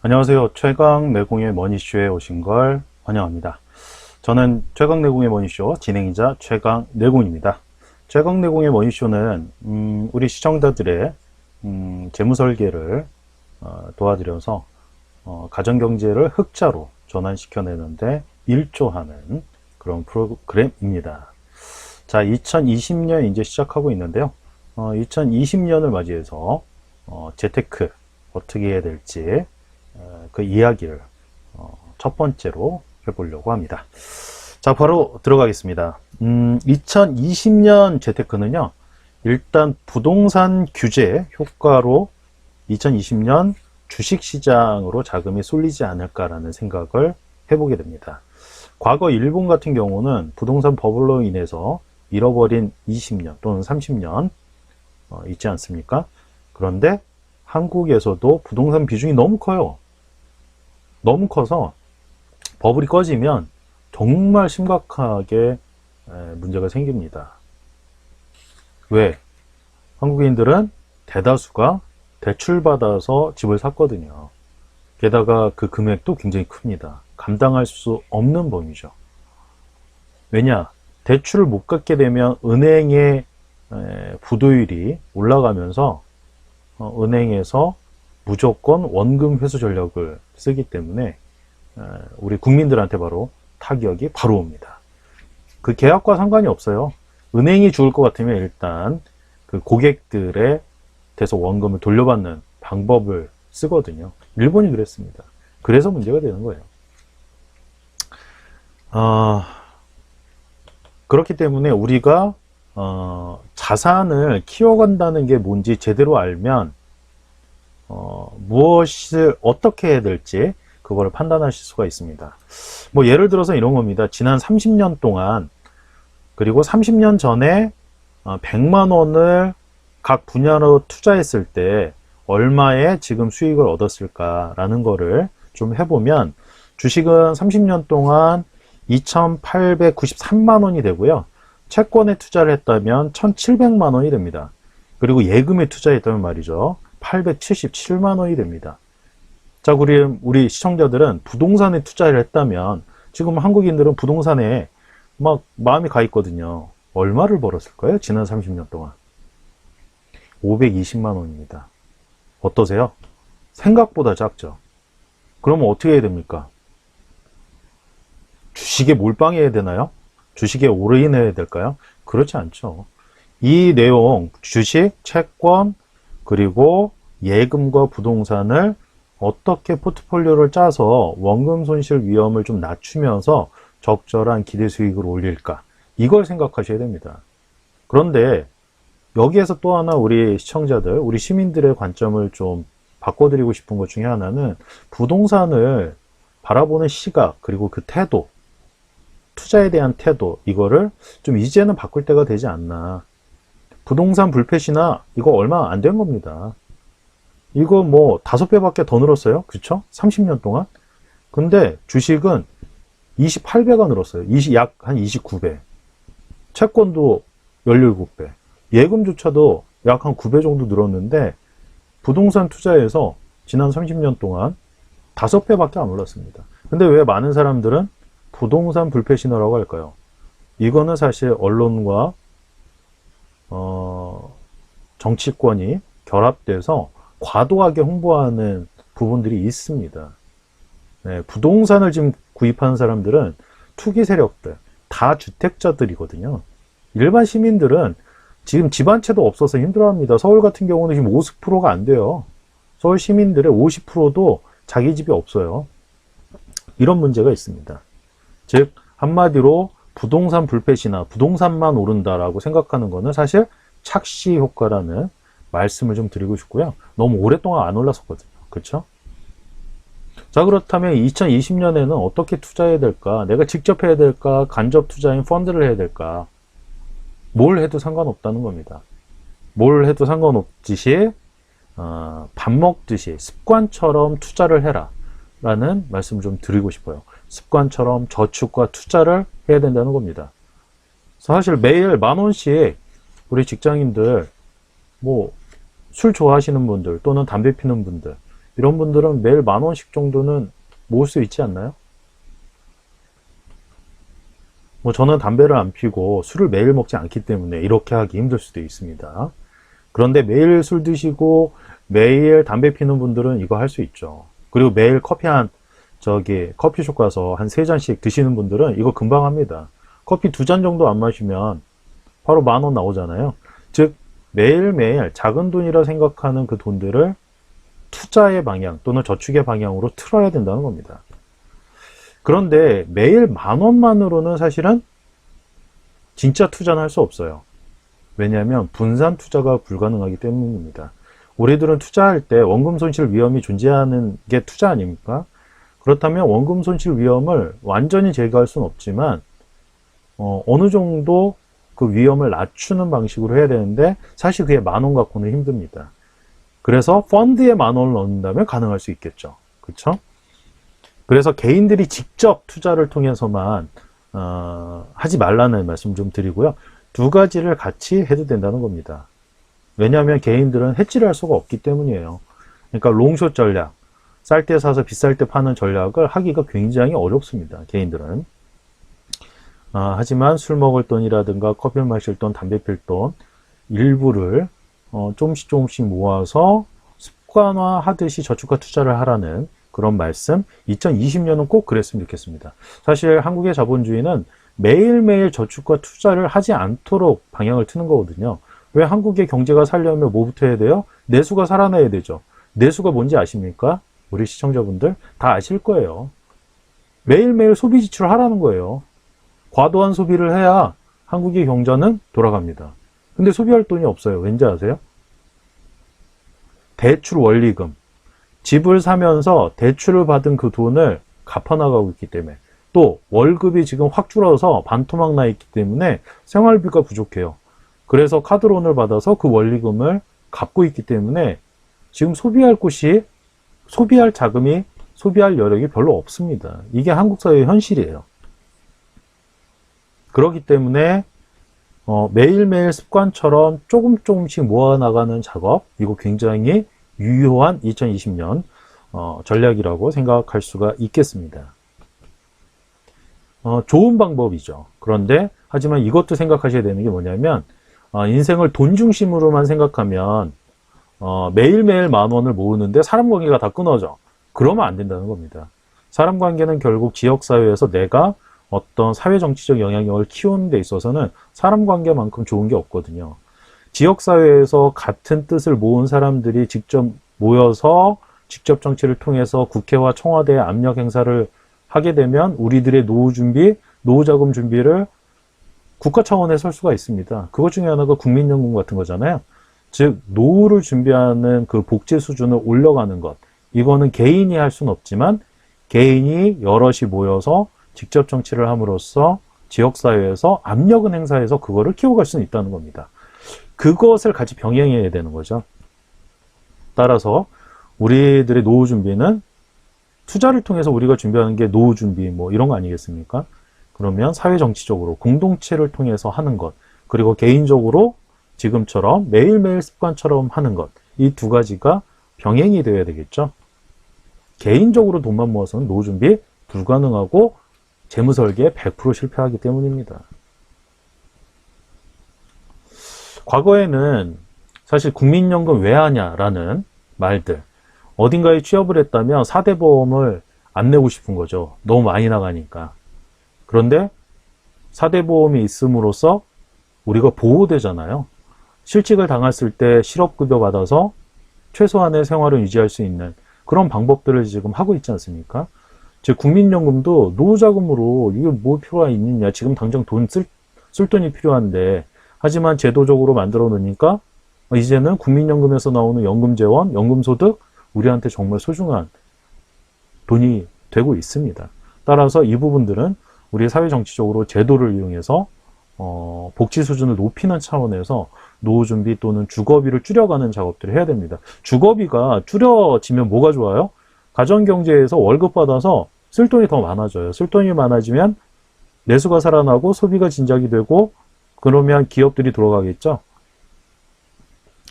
안녕하세요. 최강내공의 머니쇼에 오신 걸 환영합니다. 저는 최강내공의 머니쇼 진행자 최강내공입니다. 최강내공의 머니쇼는 우리 시청자들의 재무설계를 도와드려서 가정경제를 흑자로 전환시켜내는데 일조하는 그런 프로그램입니다. 자, 2020년 이제 시작하고 있는데요. 2020년을 맞이해서 재테크 어떻게 해야 될지 그 이야기를 첫 번째로 해보려고 합니다. 자, 바로 들어가겠습니다. 2020년 재테크는요, 일단 부동산 규제 효과로 2020년 주식시장으로 자금이 쏠리지 않을까라는 생각을 해보게 됩니다. 과거 일본 같은 경우는 부동산 버블로 인해서 잃어버린 20년 또는 30년 있지 않습니까? 그런데 한국에서도 부동산 비중이 너무 커요. 너무 커서 버블이 꺼지면 정말 심각하게 문제가 생깁니다. 왜? 한국인들은 대다수가 대출받아서 집을 샀거든요. 게다가 그 금액도 굉장히 큽니다. 감당할 수 없는 범위죠. 왜냐? 대출을 못 갚게 되면 은행의 부도율이 올라가면서 은행에서 무조건 원금 회수 전략을 쓰기 때문에 우리 국민들한테 바로 타격이 바로 옵니다. 그 계약과 상관이 없어요. 은행이 죽을 것 같으면 일단 그 고객들의 대서 원금을 돌려받는 방법을 쓰거든요. 일본이 그랬습니다. 그래서 문제가 되는 거예요. 그렇기 때문에 우리가 자산을 키워간다는 게 뭔지 제대로 알면 무엇을 어떻게 해야 될지 그걸 판단하실 수가 있습니다. 뭐 예를 들어서 이런 겁니다. 지난 30년 동안 그리고 30년 전에 100만 원을 각 분야로 투자했을 때 얼마의 지금 수익을 얻었을까라는 거를 좀 해보면 주식은 30년 동안 2,893만 원이 되고요. 채권에 투자를 했다면 1,700만 원이 됩니다. 그리고 예금에 투자했다면 말이죠. 877만 원이 됩니다. 자, 우리 시청자들은 부동산에 투자를 했다면 지금 한국인들은 부동산에 막 마음이 가 있거든요. 얼마를 벌었을까요? 지난 30년 동안. 520만 원입니다. 어떠세요? 생각보다 작죠? 그러면 어떻게 해야 됩니까? 주식에 몰빵해야 되나요? 주식에 올인해야 될까요? 그렇지 않죠. 이 내용, 주식, 채권, 그리고 예금과 부동산을 어떻게 포트폴리오를 짜서 원금 손실 위험을 좀 낮추면서 적절한 기대 수익을 올릴까? 이걸 생각하셔야 됩니다. 그런데 여기에서 또 하나 우리 시청자들, 우리 시민들의 관점을 좀 바꿔드리고 싶은 것 중에 하나는 부동산을 바라보는 시각, 그리고 그 태도, 투자에 대한 태도, 이거를 좀 이제는 바꿀 때가 되지 않나. 부동산 불패시나 이거 얼마 안 된 겁니다. 이거 뭐 5배밖에 더 늘었어요. 그쵸? 30년 동안. 근데 주식은 28배가 늘었어요. 약 한 29배. 채권도 17배. 예금조차도 약 한 9배 정도 늘었는데 부동산 투자에서 지난 30년 동안 5배밖에 안 올랐습니다. 근데 왜 많은 사람들은 부동산 불패 신호라고 할까요? 이거는 사실 언론과 정치권이 결합돼서 과도하게 홍보하는 부분들이 있습니다. 네, 부동산을 지금 구입하는 사람들은 투기 세력들, 다 주택자들이거든요. 일반 시민들은 지금 집 한 채도 없어서 힘들어합니다. 서울 같은 경우는 지금 50%가 안 돼요. 서울 시민들의 50%도 자기 집이 없어요. 이런 문제가 있습니다. 즉 한마디로 부동산 불패시나 부동산만 오른다라고 생각하는 거는 사실 착시 효과라는 말씀을 좀 드리고 싶고요. 너무 오랫동안 안 올랐었거든요. 그렇죠? 자, 그렇다면 2020년에는 어떻게 투자해야 될까? 내가 직접 해야 될까? 간접 투자인 펀드를 해야 될까? 뭘 해도 상관없다는 겁니다. 뭘 해도 상관없듯이 밥 먹듯이 습관처럼 투자를 해라 라는 말씀을 좀 드리고 싶어요. 습관처럼 저축과 투자를 해야 된다는 겁니다. 사실 매일 10,000원씩 우리 직장인들 뭐 술 좋아하시는 분들 또는 담배 피는 분들 이런 분들은 매일 10,000원씩 정도는 모을 수 있지 않나요? 뭐 저는 담배를 안 피고 술을 매일 먹지 않기 때문에 이렇게 하기 힘들 수도 있습니다. 그런데 매일 술 드시고 매일 담배 피는 분들은 이거 할 수 있죠. 그리고 매일 커피숍 가서 한 3잔씩 드시는 분들은 이거 금방 합니다. 커피 2잔 정도 안 마시면 바로 10,000원 나오잖아요. 즉 매일매일 작은 돈이라 생각하는 그 돈들을 투자의 방향 또는 저축의 방향으로 틀어야 된다는 겁니다. 그런데 매일 10,000원만으로는 사실은 진짜 투자는 할 수 없어요. 왜냐하면 분산 투자가 불가능하기 때문입니다. 우리들은 투자할 때 원금 손실 위험이 존재하는 게 투자 아닙니까? 그렇다면 원금 손실 위험을 완전히 제거할 수는 없지만 어느 정도 그 위험을 낮추는 방식으로 해야 되는데 사실 그게 10,000원 갖고는 힘듭니다. 그래서 펀드에 10,000원을 넣는다면 가능할 수 있겠죠. 그렇죠? 그래서 개인들이 직접 투자를 통해서만 하지 말라는 말씀 좀 드리고요. 2가지를 같이 해도 된다는 겁니다. 왜냐하면 개인들은 해지를 할 수가 없기 때문이에요. 그러니까 롱숏 전략, 쌀 때 사서 비쌀 때 파는 전략을 하기가 굉장히 어렵습니다. 개인들은. 하지만 술 먹을 돈이라든가 커피 마실 돈, 담배 필 돈 일부를 조금씩 모아서 습관화하듯이 저축과 투자를 하라는 그런 말씀, 2020년은 꼭 그랬으면 좋겠습니다. 사실 한국의 자본주의는 매일매일 저축과 투자를 하지 않도록 방향을 트는 거거든요. 왜 한국의 경제가 살려면 뭐부터 해야 돼요? 내수가 살아나야 되죠. 내수가 뭔지 아십니까? 우리 시청자분들 다 아실 거예요. 매일매일 소비 지출을 하라는 거예요. 과도한 소비를 해야 한국의 경제는 돌아갑니다. 근데 소비할 돈이 없어요. 왠지 아세요? 대출 원리금. 집을 사면서 대출을 받은 그 돈을 갚아나가고 있기 때문에, 또 월급이 지금 확 줄어서 반토막 나 있기 때문에 생활비가 부족해요. 그래서 카드론을 받아서 그 원리금을 갚고 있기 때문에 지금 소비할 곳이, 소비할 자금이, 소비할 여력이 별로 없습니다. 이게 한국 사회의 현실이에요. 그렇기 때문에 매일매일 습관처럼 조금씩 모아나가는 작업, 이거 굉장히 유효한 2020년 전략이라고 생각할 수가 있겠습니다. 좋은 방법이죠. 그런데 하지만 이것도 생각하셔야 되는 게 뭐냐면 인생을 돈 중심으로만 생각하면 매일매일 10,000원을 모으는데 사람 관계가 다 끊어져. 그러면 안 된다는 겁니다. 사람 관계는 결국 지역사회에서 내가 어떤 사회정치적 영향력을 키우는 데 있어서는 사람 관계만큼 좋은 게 없거든요. 지역사회에서 같은 뜻을 모은 사람들이 직접 모여서 직접 정치를 통해서 국회와 청와대에 압력 행사를 하게 되면 우리들의 노후자금 준비를 국가 차원에서 할 수가 있습니다. 그것 중에 하나가 국민연금 같은 거잖아요. 즉 노후를 준비하는 그 복지 수준을 올려가는 것, 이거는 개인이 할 수는 없지만 개인이 여럿이 모여서 직접 정치를 함으로써 지역사회에서 압력은 행사해서 그거를 키워갈 수는 있다는 겁니다. 그것을 같이 병행해야 되는 거죠. 따라서 우리들의 노후 준비는 투자를 통해서 우리가 준비하는 게 노후 준비 뭐 이런 거 아니겠습니까? 그러면 사회정치적으로 공동체를 통해서 하는 것, 그리고 개인적으로 지금처럼 매일매일 습관처럼 하는 것, 이 2가지가 병행이 되어야 되겠죠. 개인적으로 돈만 모아서는 노후 준비 불가능하고 재무설계에 100% 실패하기 때문입니다. 과거에는 사실 국민연금 왜 하냐라는 말들, 어딘가에 취업을 했다면 4대 보험을 안 내고 싶은 거죠. 너무 많이 나가니까. 그런데 4대 보험이 있음으로써 우리가 보호되잖아요. 실직을 당했을 때 실업급여 받아서 최소한의 생활을 유지할 수 있는 그런 방법들을 지금 하고 있지 않습니까? 즉 국민연금도 노후자금으로 이게 뭐 필요가 있느냐, 지금 당장 쓸 돈이 필요한데, 하지만 제도적으로 만들어 놓으니까 이제는 국민연금에서 나오는 연금재원, 연금소득, 우리한테 정말 소중한 돈이 되고 있습니다. 따라서 이 부분들은 우리 사회정치적으로 제도를 이용해서 복지 수준을 높이는 차원에서 노후준비 또는 주거비를 줄여가는 작업들을 해야 됩니다. 주거비가 줄여지면 뭐가 좋아요? 가정경제에서 월급 받아서 쓸 돈이 더 많아져요. 쓸 돈이 많아지면 내수가 살아나고 소비가 진작이 되고, 그러면 기업들이 들어가겠죠?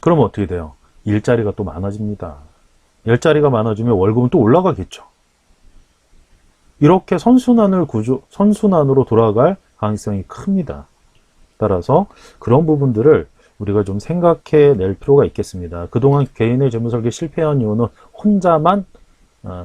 그러면 어떻게 돼요? 일자리가 또 많아집니다. 일자리가 많아지면 월급은 또 올라가겠죠. 이렇게 선순환으로 돌아갈 가능성이 큽니다. 따라서 그런 부분들을 우리가 좀 생각해 낼 필요가 있겠습니다. 그동안 개인의 재무설계 실패한 이유는 혼자만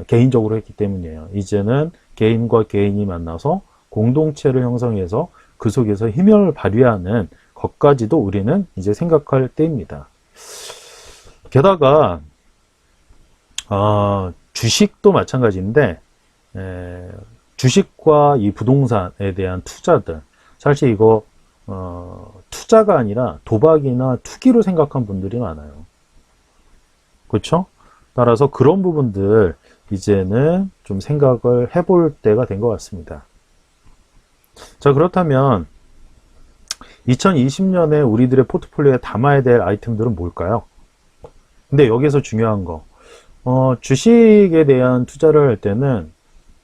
개인적으로 했기 때문이에요. 이제는 개인과 개인이 만나서 공동체를 형성해서 그 속에서 힘을 발휘하는 것까지도 우리는 이제 생각할 때입니다. 게다가 주식도 마찬가지인데 주식과 이 부동산에 대한 투자들, 사실 이거 투자가 아니라 도박이나 투기로 생각한 분들이 많아요. 그렇죠? 따라서 그런 부분들 이제는 좀 생각을 해볼 때가 된 것 같습니다. 자, 그렇다면 2020년에 우리들의 포트폴리오에 담아야 될 아이템들은 뭘까요? 근데 여기서 중요한 거, 주식에 대한 투자를 할 때는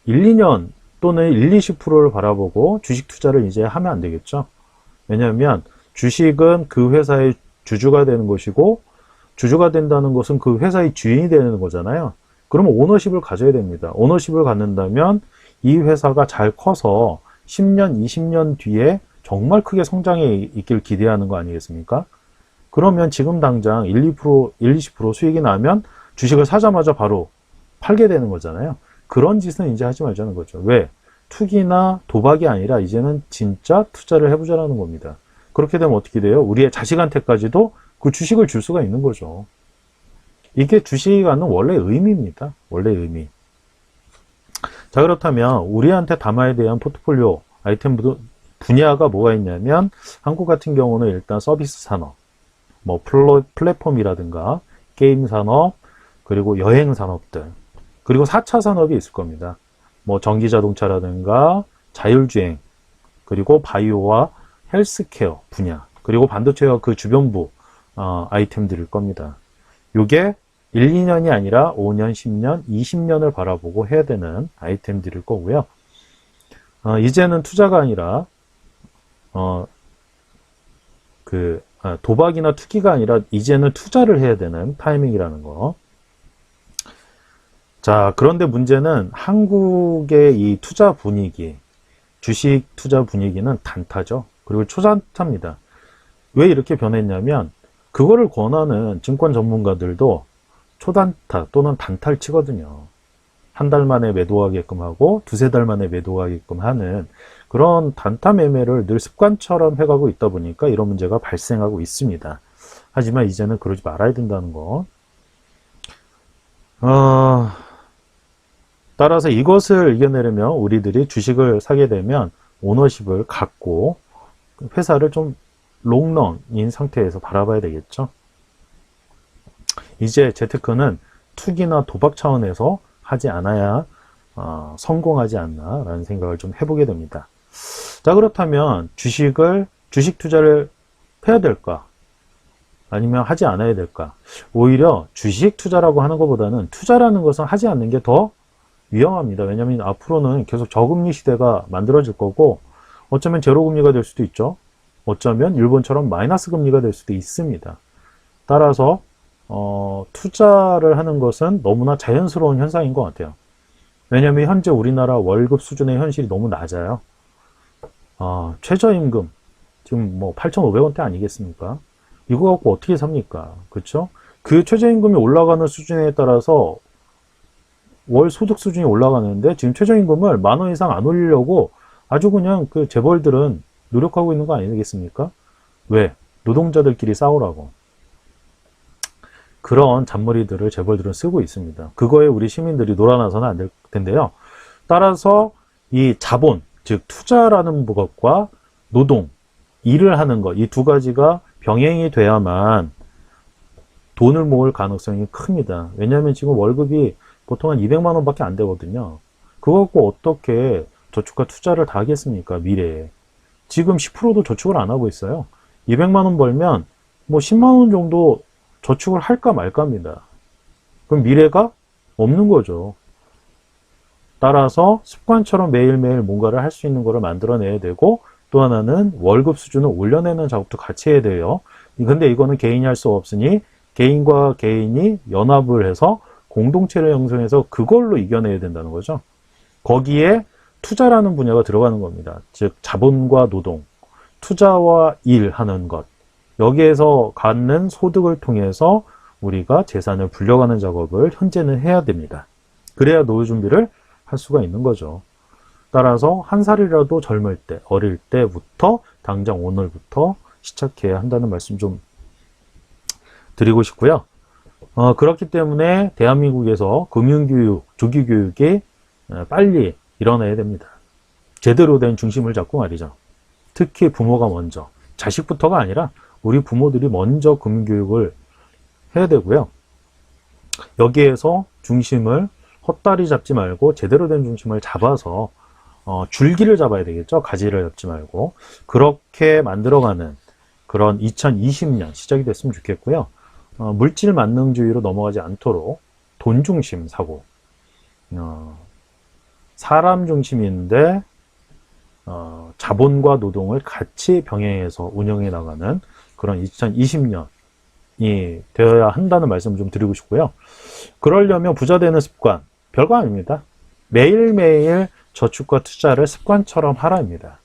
1, 2년 또는 1, 20%를 바라보고 주식 투자를 이제 하면 안 되겠죠. 왜냐하면 주식은 그 회사의 주주가 되는 것이고, 주주가 된다는 것은 그 회사의 주인이 되는 거잖아요. 그러면 오너십을 가져야 됩니다. 오너십을 갖는다면 이 회사가 잘 커서 10년, 20년 뒤에 정말 크게 성장해 있길 기대하는 거 아니겠습니까? 그러면 지금 당장 1, 20% 수익이 나면 주식을 사자마자 바로 팔게 되는 거잖아요. 그런 짓은 이제 하지 말자는 거죠. 왜? 투기나 도박이 아니라 이제는 진짜 투자를 해보자라는 겁니다. 그렇게 되면 어떻게 돼요? 우리의 자식한테까지도 그 주식을 줄 수가 있는 거죠. 이게 주식이 갖는 원래 의미입니다. 원래 의미. 자, 그렇다면 우리한테 담아야 되는 포트폴리오 아이템 분야가 뭐가 있냐면, 한국 같은 경우는 일단 서비스 산업, 뭐 플랫폼이라든가 게임 산업, 그리고 여행 산업들, 그리고 4차 산업이 있을 겁니다. 뭐 전기자동차라든가 자율주행, 그리고 바이오와 헬스케어 분야, 그리고 반도체와 그 주변부 아이템들일 겁니다. 이게 1, 2년이 아니라 5년, 10년, 20년을 바라보고 해야 되는 아이템들일 거고요. 이제는 투자가 아니라 도박이나 투기가 아니라 이제는 투자를 해야 되는 타이밍이라는 거. 자, 그런데 문제는 한국의 이 투자 분위기, 주식 투자 분위기는 단타죠. 그리고 초단타입니다. 왜 이렇게 변했냐면, 그거를 권하는 증권 전문가들도 초단타 또는 단타를 치거든요. 한 달 만에 매도하게끔 하고 두세 달 만에 매도하게끔 하는 그런 단타 매매를 늘 습관처럼 해가고 있다 보니까 이런 문제가 발생하고 있습니다. 하지만 이제는 그러지 말아야 된다는 거. 따라서 이것을 이겨내려면 우리들이 주식을 사게 되면 오너십을 갖고 회사를 좀 롱런인 상태에서 바라봐야 되겠죠. 이제 재테크는 투기나 도박 차원에서 하지 않아야 성공하지 않나 라는 생각을 좀 해보게 됩니다. 자, 그렇다면 주식 투자를 해야 될까? 아니면 하지 않아야 될까? 오히려 주식 투자라고 하는 것보다는 투자라는 것은 하지 않는 게 더 위험합니다. 왜냐하면 앞으로는 계속 저금리 시대가 만들어질 거고, 어쩌면 제로금리가 될 수도 있죠. 어쩌면 일본처럼 마이너스 금리가 될 수도 있습니다. 따라서 투자를 하는 것은 너무나 자연스러운 현상인 것 같아요. 왜냐하면 현재 우리나라 월급 수준의 현실이 너무 낮아요. 최저임금 지금 뭐 8,500원대 아니겠습니까? 이거 갖고 어떻게 삽니까? 그렇죠? 그 최저임금이 올라가는 수준에 따라서 월 소득 수준이 올라가는데, 지금 최저임금을 10,000원 이상 안 올리려고 아주 그냥 그 재벌들은 노력하고 있는 거 아니겠습니까? 왜? 노동자들끼리 싸우라고. 그런 잔머리들을 재벌들은 쓰고 있습니다. 그거에 우리 시민들이 놀아나서는 안 될 텐데요. 따라서 이 자본, 즉 투자라는 것과 노동, 일을 하는 것, 이 두 가지가 병행이 돼야만 돈을 모을 가능성이 큽니다. 왜냐하면 지금 월급이 보통 한 200만 원밖에 안 되거든요. 그거 갖고 어떻게 저축과 투자를 다 하겠습니까? 미래에. 지금 10%도 저축을 안 하고 있어요. 200만 원 벌면 뭐 10만 원 정도 저축을 할까 말까입니다. 그럼 미래가 없는 거죠. 따라서 습관처럼 매일매일 뭔가를 할 수 있는 거를 만들어내야 되고, 또 하나는 월급 수준을 올려내는 작업도 같이 해야 돼요. 근데 이거는 개인이 할 수 없으니 개인과 개인이 연합을 해서 공동체를 형성해서 그걸로 이겨내야 된다는 거죠. 거기에 투자라는 분야가 들어가는 겁니다. 즉 자본과 노동, 투자와 일하는 것, 여기에서 갖는 소득을 통해서 우리가 재산을 불려가는 작업을 현재는 해야 됩니다. 그래야 노후 준비를 할 수가 있는 거죠. 따라서 한 살이라도 젊을 때, 어릴 때부터 당장 오늘부터 시작해야 한다는 말씀 좀 드리고 싶고요. 그렇기 때문에 대한민국에서 금융교육, 조기교육이 빨리 일어나야 됩니다. 제대로 된 중심을 잡고 말이죠. 특히 부모가 먼저, 자식부터가 아니라 우리 부모들이 먼저 금융교육을 해야 되고요. 여기에서 중심을 헛다리 잡지 말고 제대로 된 중심을 잡아서 줄기를 잡아야 되겠죠. 가지를 잡지 말고 그렇게 만들어가는 그런 2020년 시작이 됐으면 좋겠고요. 물질 만능주의로 넘어가지 않도록 돈 중심 사고, 사람 중심인데 자본과 노동을 같이 병행해서 운영해 나가는 그런 2020년이 되어야 한다는 말씀을 좀 드리고 싶고요. 그러려면 부자 되는 습관, 별거 아닙니다. 매일매일 저축과 투자를 습관처럼 하라입니다.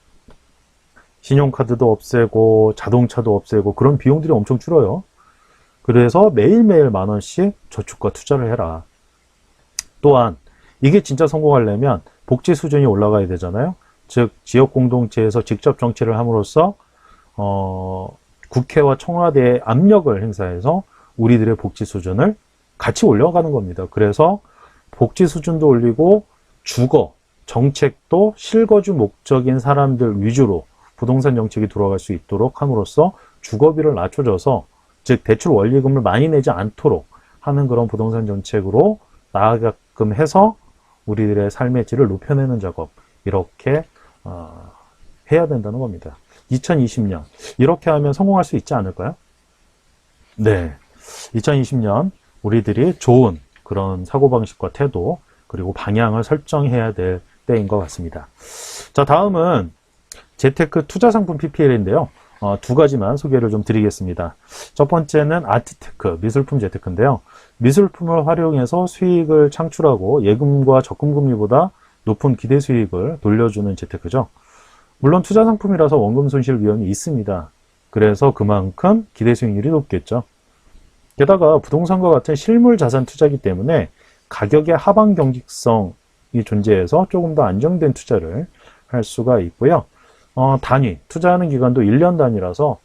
신용카드도 없애고 자동차도 없애고 그런 비용들이 엄청 줄어요. 그래서 매일매일 10,000원씩 저축과 투자를 해라. 또한 이게 진짜 성공하려면 복지 수준이 올라가야 되잖아요. 즉 지역 공동체에서 직접 정치를 함으로써 국회와 청와대의 압력을 행사해서 우리들의 복지 수준을 같이 올려가는 겁니다. 그래서 복지 수준도 올리고 주거, 정책도 실거주 목적인 사람들 위주로 부동산 정책이 돌아갈 수 있도록 함으로써 주거비를 낮춰줘서 즉 대출 원리금을 많이 내지 않도록 하는 그런 부동산 정책으로 나아가끔 해서 우리들의 삶의 질을 높여내는 작업, 이렇게 해야 된다는 겁니다. 2020년 이렇게 하면 성공할 수 있지 않을까요? 네, 2020년 우리들이 좋은 그런 사고방식과 태도 그리고 방향을 설정해야 될 때인 것 같습니다. 자, 다음은 재테크 투자상품 PPL인데요. 두 가지만 소개를 좀 드리겠습니다. 첫 번째는 아트테크, 미술품 재테크인데요. 미술품을 활용해서 수익을 창출하고 예금과 적금금리보다 높은 기대 수익을 돌려주는 재테크죠. 물론 투자 상품이라서 원금 손실 위험이 있습니다. 그래서 그만큼 기대 수익률이 높겠죠. 게다가 부동산과 같은 실물 자산 투자이기 때문에 가격의 하방 경직성이 존재해서 조금 더 안정된 투자를 할 수가 있고요. 단위, 투자하는 기간도 1년 단위라서,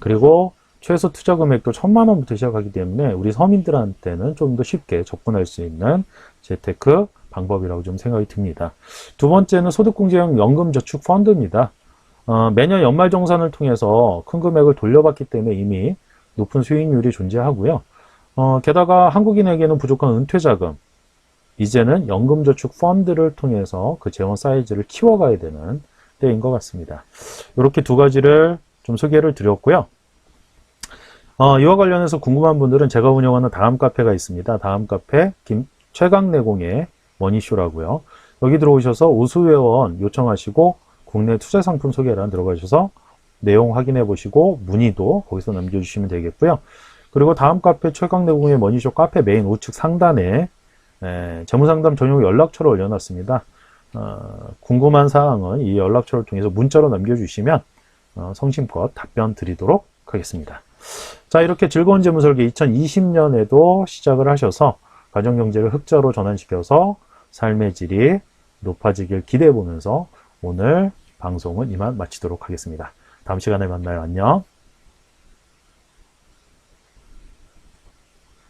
그리고 최소 투자 금액도 1,000,000원부터 시작하기 때문에 우리 서민들한테는 좀 더 쉽게 접근할 수 있는 재테크 방법이라고 좀 생각이 듭니다. 두 번째는 소득공제형 연금저축 펀드입니다. 매년 연말정산을 통해서 큰 금액을 돌려받기 때문에 이미 높은 수익률이 존재하고요. 게다가 한국인에게는 부족한 은퇴자금, 이제는 연금저축 펀드를 통해서 그 재원 사이즈를 키워가야 되는 때인 것 같습니다. 이렇게 두 가지를 좀 소개를 드렸고요. 이와 관련해서 궁금한 분들은 제가 운영하는 다음 카페가 있습니다. 다음 카페 최강내공의 머니쇼라고요. 여기 들어오셔서 우수회원 요청하시고 국내 투자상품 소개란 들어가셔서 내용 확인해 보시고 문의도 거기서 남겨주시면 되겠고요. 그리고 다음 카페 최강내공의 머니쇼 카페 메인 우측 상단에 재무상담 전용 연락처를 올려놨습니다. 궁금한 사항은 이 연락처를 통해서 문자로 남겨주시면 성심껏 답변 드리도록 하겠습니다. 자, 이렇게 즐거운 재무설계 2020년에도 시작을 하셔서 가정경제를 흑자로 전환시켜서 삶의 질이 높아지길 기대해 보면서 오늘 방송은 이만 마치도록 하겠습니다. 다음 시간에 만나요. 안녕.